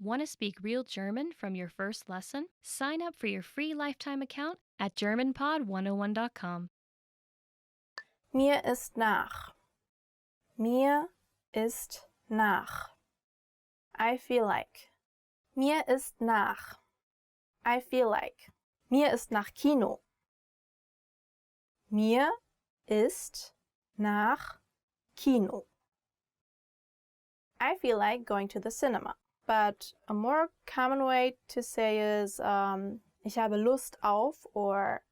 Want to speak real German from your first lesson? Sign up for your free lifetime account at GermanPod101.com. Mir ist nach. Mir ist nach. I feel like. Mir ist nach. I feel like. Mir ist nach Kino. Mir ist nach Kino. I feel like going to the cinema. But a more common way to say is ich habe Lust auf, or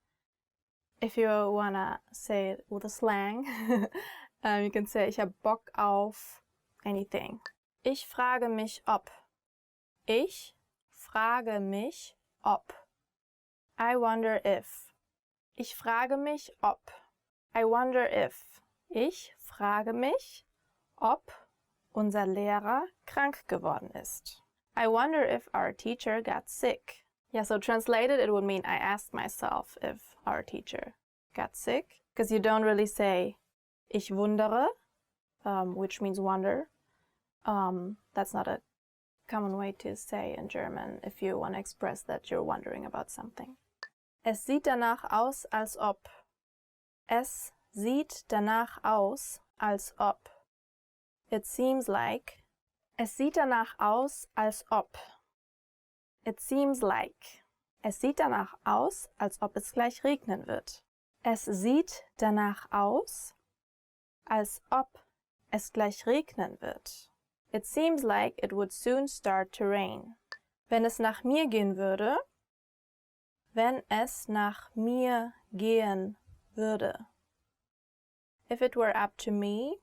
if you wanna say it with a slang, you can say ich habe Bock auf anything. Ich frage mich ob. Ich frage mich ob. I wonder if. Ich frage mich ob. I wonder if. Ich frage mich, ob unser Lehrer krank geworden ist. I wonder if our teacher got sick. Yeah, so translated it would mean I asked myself if our teacher got sick. Because you don't really say ich wundere, which means wonder. That's not a common way to say in German if you want to express that you're wondering about something. Es sieht danach aus, als ob. Es sieht danach aus, als ob. It seems like. Es sieht danach aus, als ob. It seems like. Es sieht danach aus, als ob es gleich regnen wird. Es sieht danach aus, als ob es gleich regnen wird. It seems like it would soon start to rain. Wenn es nach mir gehen würde. Wenn es nach mir gehen würde. If it were up to me.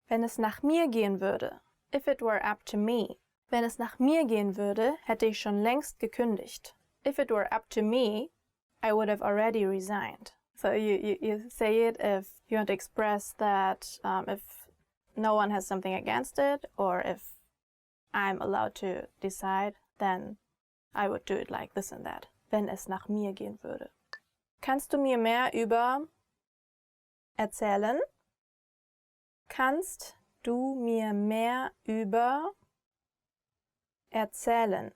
Wenn es nach mir gehen würde. If it were up to me. Wenn es nach mir gehen würde, hätte ich schon längst gekündigt. If it were up to me, I would have already resigned. So you say it if you want to express that if no one has something against it, or if I'm allowed to decide, then I would do it like this and that. Wenn es nach mir gehen würde. Kannst du mir mehr über erzählen? Kannst du mir mehr über erzählen?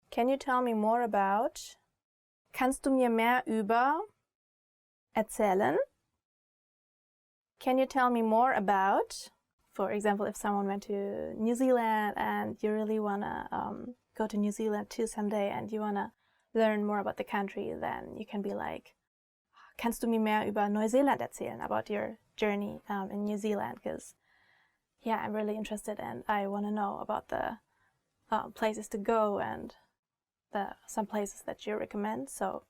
Can you tell me more about? Kannst du mir mehr über erzählen? Can you tell me more about? For example, if someone went to New Zealand and you really want to go to New Zealand too someday and you want to learn more about the country, then you can be like, kannst du mir mehr über Neuseeland erzählen, about your journey in New Zealand? Because, yeah, I'm really interested and I want to know about the places to go and some places that you recommend. So,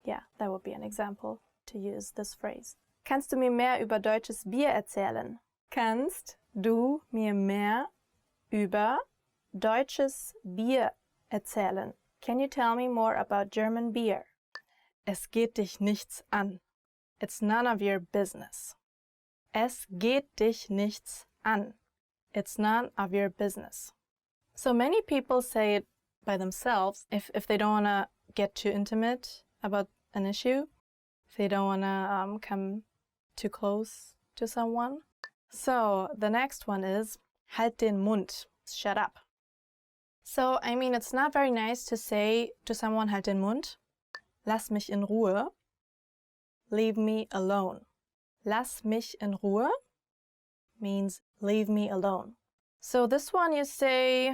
yeah, that would be an example to use this phrase. Kannst du mir mehr über deutsches Bier erzählen? Kannst du mir mehr über deutsches Bier erzählen? Can you tell me more about German beer? Es geht dich nichts an. It's none of your business. Es geht dich nichts an. It's none of your business. So many people say it by themselves if they don't want to get too intimate about an issue, if they don't want to come too close to someone. So the next one is halt den Mund, shut up. So, I mean, it's not very nice to say to someone halt den Mund. Lass mich in Ruhe. Leave me alone. Lass mich in Ruhe means leave me alone. So this one you say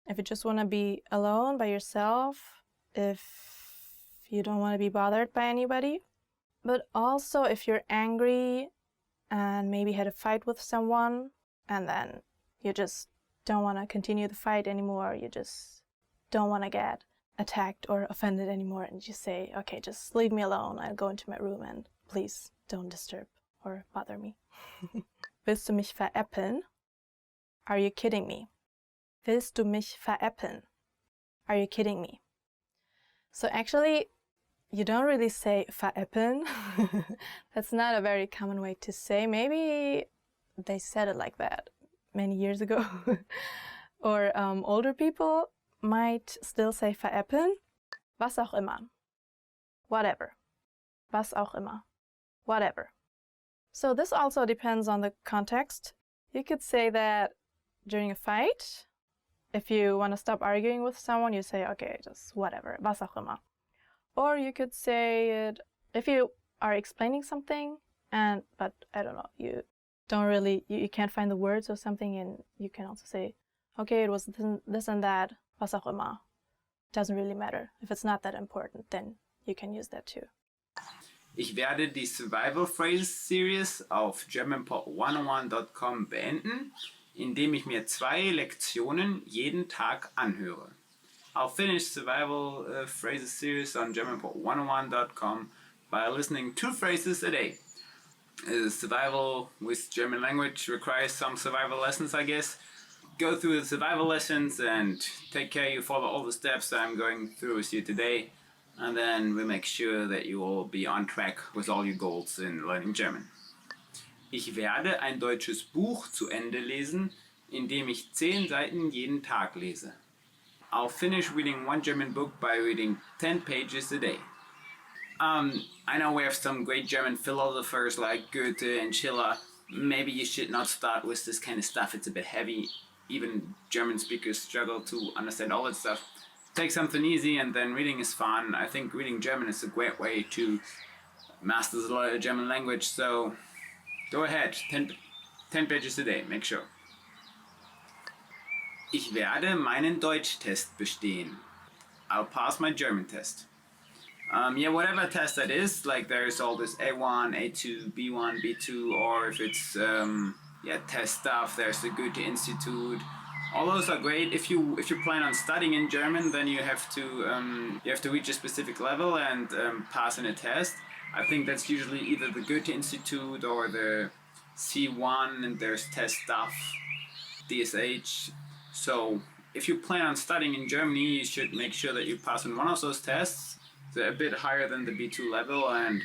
if you just want to be alone by yourself, if you don't want to be bothered by anybody, but also if you're angry and maybe had a fight with someone and then you just don't want to continue the fight anymore, you just don't want to get attacked or offended anymore, and you say, okay, just leave me alone, I'll go into my room and please don't disturb or bother me. Willst du mich veräppeln? Are you kidding me? Willst du mich veräppeln? Are you kidding me? So actually, you don't really say veräppeln. That's not a very common way to say. Maybe they said it like that many years ago. Or older people might still say veräppeln. Was auch immer. Whatever. Was auch immer. Whatever. So this also depends on the context. You could say that during a fight, if you want to stop arguing with someone, you say, okay, just whatever, was auch immer. Or you could say it if you are explaining something, but I don't know, you don't really, you can't find the words or something, and you can also say, okay, it was this and that, was auch immer. Doesn't really matter. If it's not that important, then you can use that too. Ich werde die Survival Phrases Series auf germanpod101.com beenden, indem ich mir 2 Lektionen jeden Tag anhöre. I'll finish Survival Phrases Series on germanpod101.com by listening 2 phrases a day. Survival with German language requires some survival lessons, I guess. Go through the survival lessons and take care you follow all the steps that I'm going through with you today. And then we'll make sure that you will be on track with all your goals in learning German. Ich werde ein deutsches Buch zu Ende lesen, indem ich 10 Seiten jeden Tag lese. I'll finish reading one German book by reading 10 pages a day. I know we have some great German philosophers like Goethe and Schiller. Maybe you should not start with this kind of stuff. It's a bit heavy. Even German speakers struggle to understand all that stuff. Take something easy, and then reading is fun. I think reading German is a great way to master the German language, so go ahead, 10 pages a day, make sure. Ich werde meinen Deutschtest bestehen. I'll pass my German test. Whatever test that is, like there's all this A1, A2, B1, B2, or if it's test stuff, there's the Goethe Institute. All those are great. If you plan on studying in German, then you have to reach a specific level and pass in a test. I think that's usually either the Goethe Institute or the C1, and there's test stuff, DSH. So if you plan on studying in Germany, you should make sure that you pass on one of those tests. They're a bit higher than the B2 level, and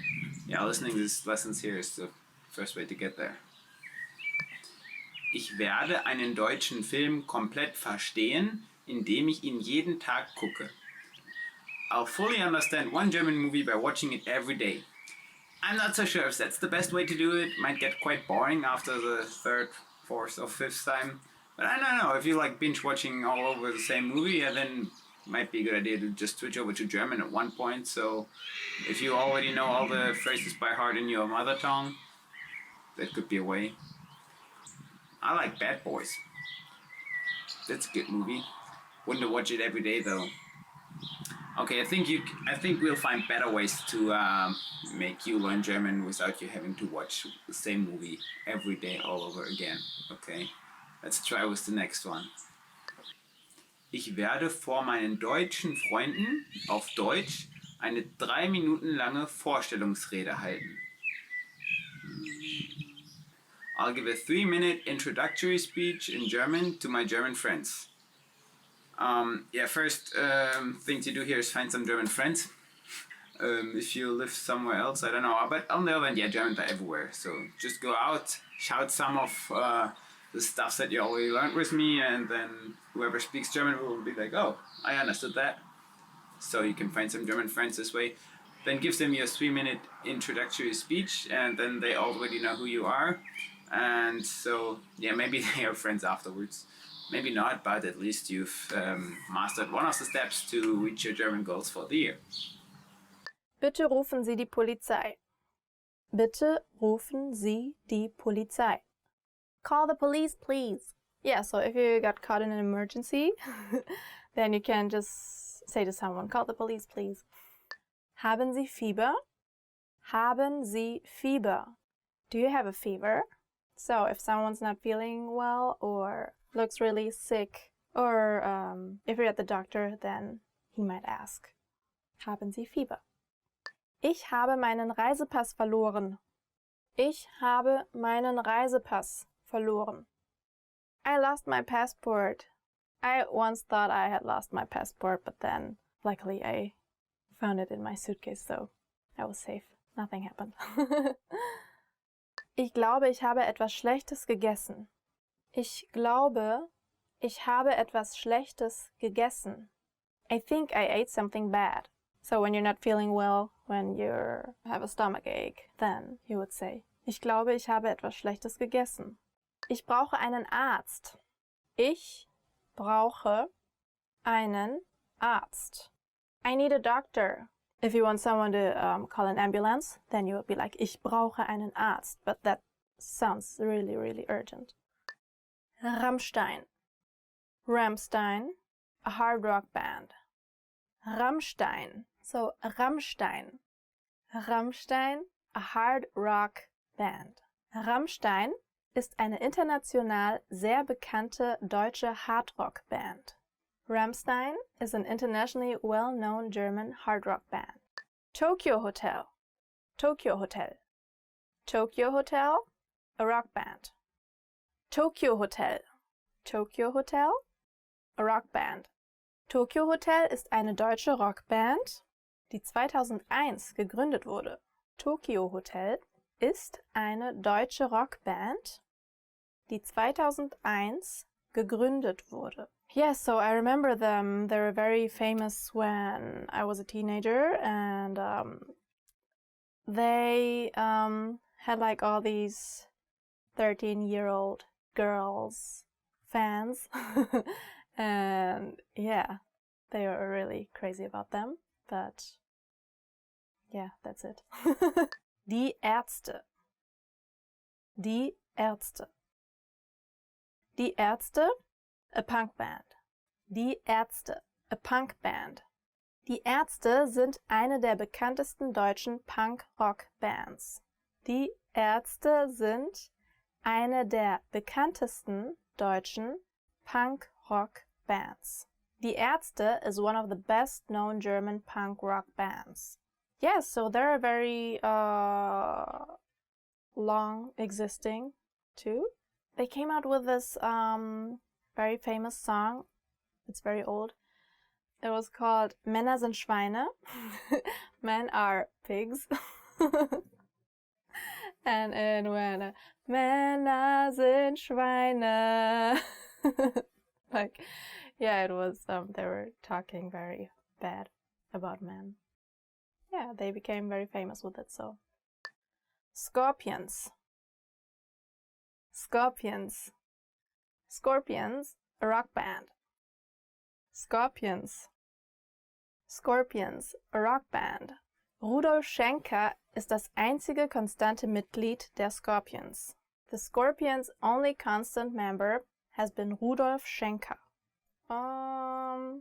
listening to these lessons here is the first way to get there. Ich werde einen deutschen Film komplett verstehen, indem ich ihn jeden Tag gucke. I'll fully understand one German movie by watching it every day. I'm not so sure if that's the best way to do it. Might get quite boring after the 3rd, 4th or 5th time. But I don't know, if you like binge watching all over the same movie, then it might be a good idea to just switch over to German at one point. So if you already know all the phrases by heart in your mother tongue, that could be a way. I like Bad Boys. That's a good movie. Wouldn't watch it every day though. Okay, I think we'll find better ways to make you learn German without you having to watch the same movie every day all over again. Okay, let's try with the next one. Ich werde vor meinen deutschen Freunden auf Deutsch eine 3 Minuten lange Vorstellungsrede halten. I'll give a 3-minute introductory speech in German to my German friends. First thing to do here is find some German friends. If you live somewhere else, I don't know. But on the other hand, Germans are everywhere. So just go out, shout some of the stuff that you already learned with me, and then whoever speaks German will be like, oh, I understood that. So you can find some German friends this way. Then give them your 3-minute introductory speech, and then they already know who you are. And so, maybe they are friends afterwards. Maybe not, but at least you've mastered one of the steps to reach your German goals for the year. Bitte rufen Sie die Polizei. Bitte rufen Sie die Polizei. Call the police, please. Yeah, so if you got caught in an emergency, then you can just say to someone, call the police, please. Haben Sie Fieber? Haben Sie Fieber? Do you have a fever? So if someone's not feeling well or looks really sick, or if you're at the doctor, then he might ask, haben Sie Fieber? Ich habe meinen Reisepass verloren. Ich habe meinen Reisepass verloren. I lost my passport. I once thought I had lost my passport, but then luckily I found it in my suitcase, so I was safe. Nothing happened. Ich glaube, ich habe etwas Schlechtes gegessen. Ich glaube, ich habe etwas Schlechtes gegessen. I think I ate something bad. So when you're not feeling well, when you have a stomach ache, then you would say, ich glaube, ich habe etwas Schlechtes gegessen. Ich brauche einen Arzt. Ich brauche einen Arzt. I need a doctor. If you want someone to call an ambulance, then you would be like, ich brauche einen Arzt. But that sounds really, really urgent. Rammstein. Rammstein, a hard rock band. Rammstein. So Rammstein. Rammstein, a hard rock band. Rammstein ist eine international sehr bekannte deutsche Hardrock-Band. Rammstein is an internationally well-known German hard rock band. Tokyo Hotel. Tokyo Hotel. Tokyo Hotel, a rock band. Tokyo Hotel. Tokyo Hotel, a rock band. Tokyo Hotel ist eine deutsche Rockband, die 2001 gegründet wurde. Tokyo Hotel ist eine deutsche Rockband, die 2001 gegründet wurde. Yes, so I remember them. They were very famous when I was a teenager, and they had like all these 13-year-old girls fans, and yeah, they were really crazy about them, but yeah, that's it. Die Ärzte. Die Ärzte. Die Ärzte, a punk band. Die Ärzte, a punk band. Die Ärzte sind eine der bekanntesten deutschen Punk-Rock-Bands. Die Ärzte sind eine der bekanntesten deutschen Punk-Rock-Bands. Die Ärzte is one of the best-known German punk-rock bands. Yes, so they're very long existing too. They came out with this very famous song. It's very old. It was called Männer sind Schweine. Men are pigs. And it went, Männer sind Schweine. Like, yeah, it was, they were talking very bad about men. Yeah, they became very famous with it, so. Scorpions. Scorpions. Scorpions, a rock band. Scorpions. Scorpions, a rock band. Rudolf Schenker ist das einzige konstante Mitglied der Scorpions. The Scorpions' only constant member has been Rudolf Schenker. I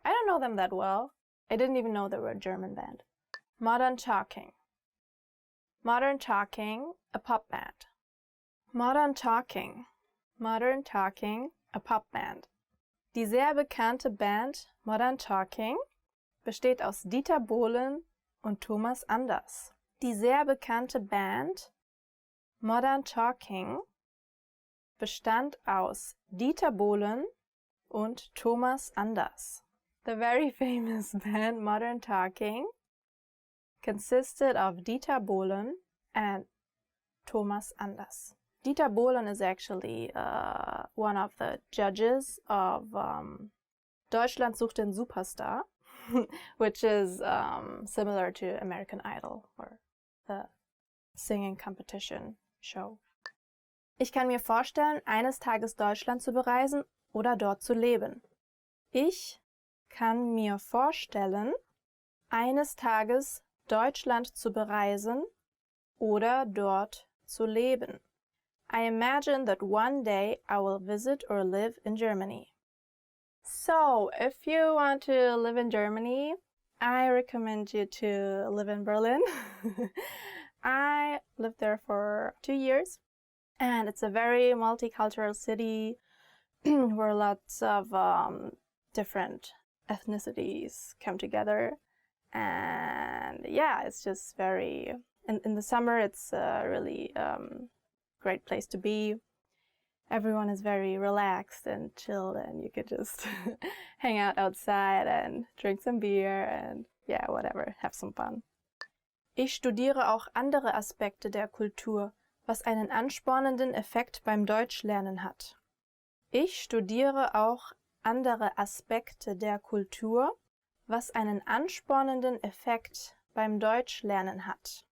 don't know them that well. I didn't even know they were a German band. Modern Talking. Modern Talking, a pop band. Modern Talking. Modern Talking, a pop band. Die sehr bekannte Band Modern Talking besteht aus Dieter Bohlen und Thomas Anders. Die sehr bekannte Band Modern Talking bestand aus Dieter Bohlen und Thomas Anders. The very famous band Modern Talking consisted of Dieter Bohlen and Thomas Anders. Dieter Bohlen is actually one of the judges of Deutschland sucht den Superstar, which is similar to American Idol or the singing competition show. Ich kann mir vorstellen, eines Tages Deutschland zu bereisen oder dort zu leben. Ich kann mir vorstellen, eines Tages Deutschland zu bereisen oder dort zu leben. I imagine that one day I will visit or live in Germany. So, if you want to live in Germany, I recommend you to live in Berlin. I lived there for 2 years, and it's a very multicultural city where lots of different ethnicities come together. And yeah, it's just very... In the summer, it's a really great place to be. Everyone is very relaxed and chilled, and you could just hang out outside and drink some beer and yeah, whatever, have some fun. Ich studiere auch andere Aspekte der Kultur, was einen anspornenden Effekt beim Deutschlernen hat. Ich studiere auch andere Aspekte der Kultur, was einen anspornenden Effekt beim Deutschlernen hat.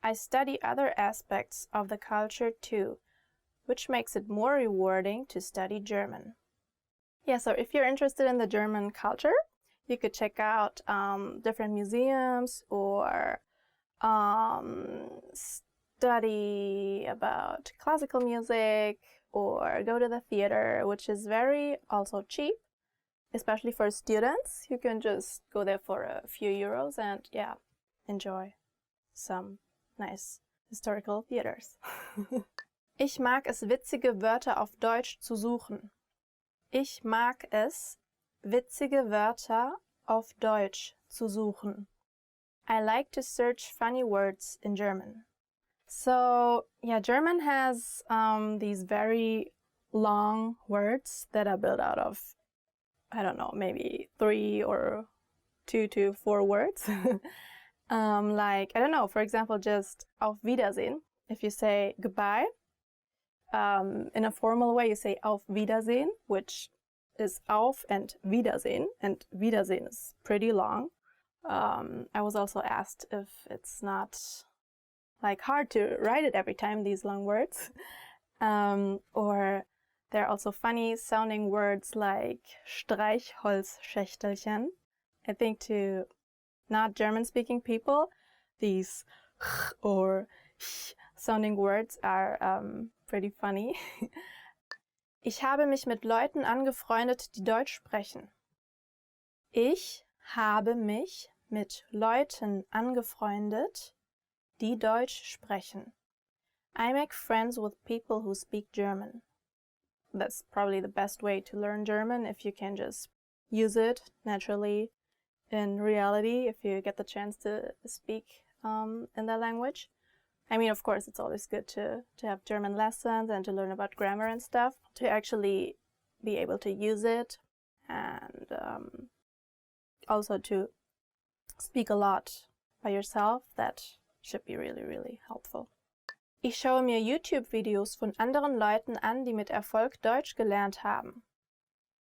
I study other aspects of the culture too, which makes it more rewarding to study German. Yeah, so if you're interested in the German culture, you could check out different museums or study about classical music or go to the theater, which is very also cheap, especially for students. You can just go there for a few euros and yeah, enjoy some nice historical theaters. Ich mag es, witzige Wörter auf Deutsch zu suchen. Ich mag es, witzige Wörter auf Deutsch zu suchen. I like to search funny words in German. So, yeah, German has these very long words that are built out of, I don't know, maybe 3 or 2 to 4 words. Like, I don't know, for example, just auf Wiedersehen. If you say goodbye, in a formal way, you say auf Wiedersehen, which is auf and Wiedersehen is pretty long. I was also asked if it's not like hard to write it every time, these long words. Or there are also funny sounding words like Streichholzschächtelchen. I think to not German speaking people, these or sounding words are pretty funny. Ich habe mich mit Leuten angefreundet, die Deutsch sprechen. Ich habe mich mit Leuten angefreundet, die Deutsch sprechen. I make friends with people who speak German. That's probably the best way to learn German, if you can just use it naturally in reality, if you get the chance to speak in that language. I mean, of course, it's always good to have German lessons and to learn about grammar and stuff, to actually be able to use it and also to speak a lot by yourself. That should be really, really helpful. Ich schaue mir YouTube-Videos von anderen Leuten an, die mit Erfolg Deutsch gelernt haben.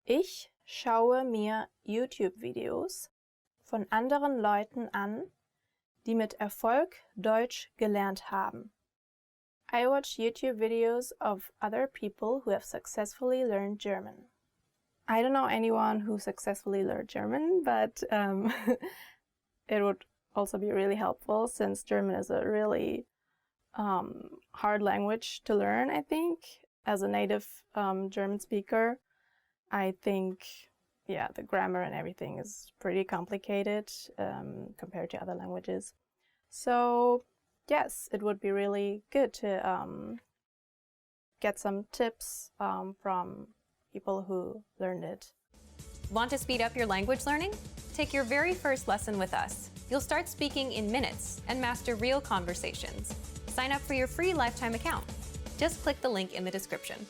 Ich schaue mir YouTube-Videos von anderen Leuten an, die mit Erfolg Deutsch gelernt haben. I watch YouTube videos of other people who have successfully learned German. I don't know anyone who successfully learned German, but it would also be really helpful since German is a really hard language to learn, I think. As a native German speaker, I think, yeah, the grammar and everything is pretty complicated compared to other languages. So, yes, it would be really good to get some tips from people who learned it. Want to speed up your language learning? Take your very first lesson with us. You'll start speaking in minutes and master real conversations. Sign up for your free lifetime account. Just click the link in the description.